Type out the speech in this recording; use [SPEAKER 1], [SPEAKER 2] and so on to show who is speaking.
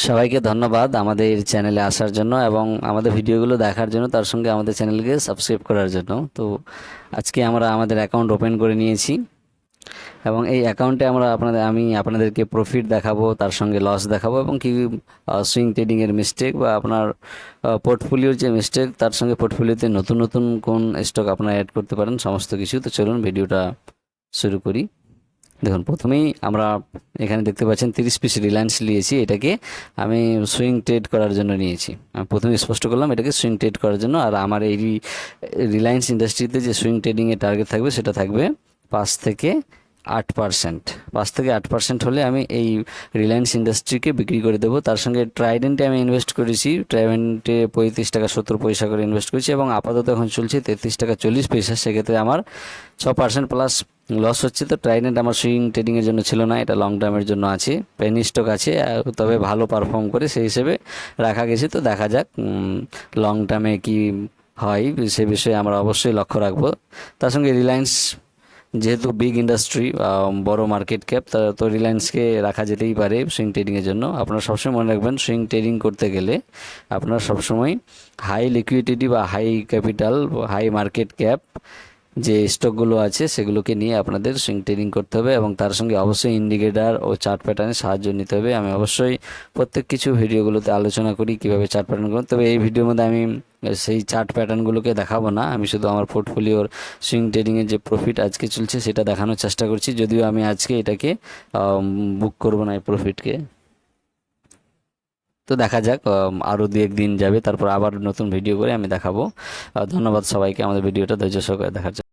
[SPEAKER 1] সবাইকে ধন্যবাদ আমাদের চ্যানেলে আসার জন্য এবং আমাদের ভিডিওগুলো দেখার জন্য, তার সঙ্গে আমাদের চ্যানেলকে সাবস্ক্রাইব করার জন্য। তো আজকে আমরা আমাদের অ্যাকাউন্ট ওপেন করে নিয়েছি এবং এই অ্যাকাউন্টে আমি আপনাদেরকে প্রফিট দেখাবো, তার সঙ্গে লস দেখাবো এবং কি সুইং ট্রেডিংয়ের মিস্টেক বা আপনার পোর্টফোলিওর যে মিস্টেক, তার সঙ্গে পোর্টফোলিওতে নতুন নতুন কোন স্টক আপনারা অ্যাড করতে পারেন, সমস্ত কিছু। তো চলুন ভিডিওটা শুরু করি। দেখুন, প্রথমেই আমরা এখানে দেখতে পাচ্ছেন 30 পিস রিলায়েন্স নিয়েছি। এটাকে আমি সুইং ট্রেড করার জন্য নিয়েছি। আমি প্রথমে স্পষ্ট করলাম এটাকে সুইং ট্রেড করার জন্য। আর আমার এই রিলায়েন্স ইন্ডাস্ট্রিতে যে সুইং ট্রেডিংয়ের টার্গেট থাকবে সেটা থাকবে 5 থেকে 8%। 5 থেকে 8% হলে আমি এই রিলায়েন্স ইন্ডাস্ট্রিকে বিক্রি করে দেবো। তার সঙ্গে ট্রাইডেন্টে আমি ইনভেস্ট করেছি। ট্রাইডেন্টে 35 টাকা 70 পয়সা করে ইনভেস্ট করেছি এবং আপাতত এখন চলছে 33 টাকা 40 পয়সা। সেক্ষেত্রে আমার 6% প্লাস লস হচ্ছে। তো ট্রাইডেন্ট আমার সুইং ট্রেডিংয়ের জন্য ছিল না, এটা লং টার্মের জন্য আছে। পেনি স্টক আছে, তবে ভালো পারফর্ম করে, সেই হিসেবে রাখা গেছে। তো দেখা যাক লং টার্মে কি হয়, সে বিষয়ে আমরা অবশ্যই লক্ষ্য রাখবো। তার সঙ্গে রিলায়েন্স যেহেতু বিগ ইন্ডাস্ট্রি, বড় মার্কেট ক্যাপ, তো রিলায়েন্সকে রাখা যেতেই পারে সুইং ট্রেডিংয়ের জন্য। আপনারা সবসময় মনে রাখবেন, সুইং ট্রেডিং করতে গেলে আপনারা সবসময় হাই লিকুইডিটি বা high capital, high market cap যে স্টকগুলো আছে সেগুলোকে নিয়ে আপনাদের সুইং ট্রেডিং করতে হবে এবং তার সঙ্গে অবশ্যই ইন্ডিকেটার ও চার্ট প্যাটার্নের সাহায্য নিতে হবে। আমি অবশ্যই প্রত্যেক কিছু ভিডিওগুলোতে আলোচনা করি কীভাবে চার্ট প্যাটার্ন করুন, তবে এই ভিডিওর মধ্যে আমি সেই চার্ট প্যাটার্নগুলোকে দেখাবো না। আমি শুধু আমার পোর্টফোলিওর সুইং ট্রেডিংয়ের যে প্রফিট আজকে চলছে সেটা দেখানোর চেষ্টা করছি, যদিও আমি আজকে এটাকে বুক করব না এই প্রফিটকে। তো দেখা যাক, আরও 2-1 দিন যাবে, তারপর আবার নতুন ভিডিও করে আমি দেখাবো। ধন্যবাদ সবাইকে আমাদের ভিডিওটা ধৈর্য সহকারে দেখার জন্য।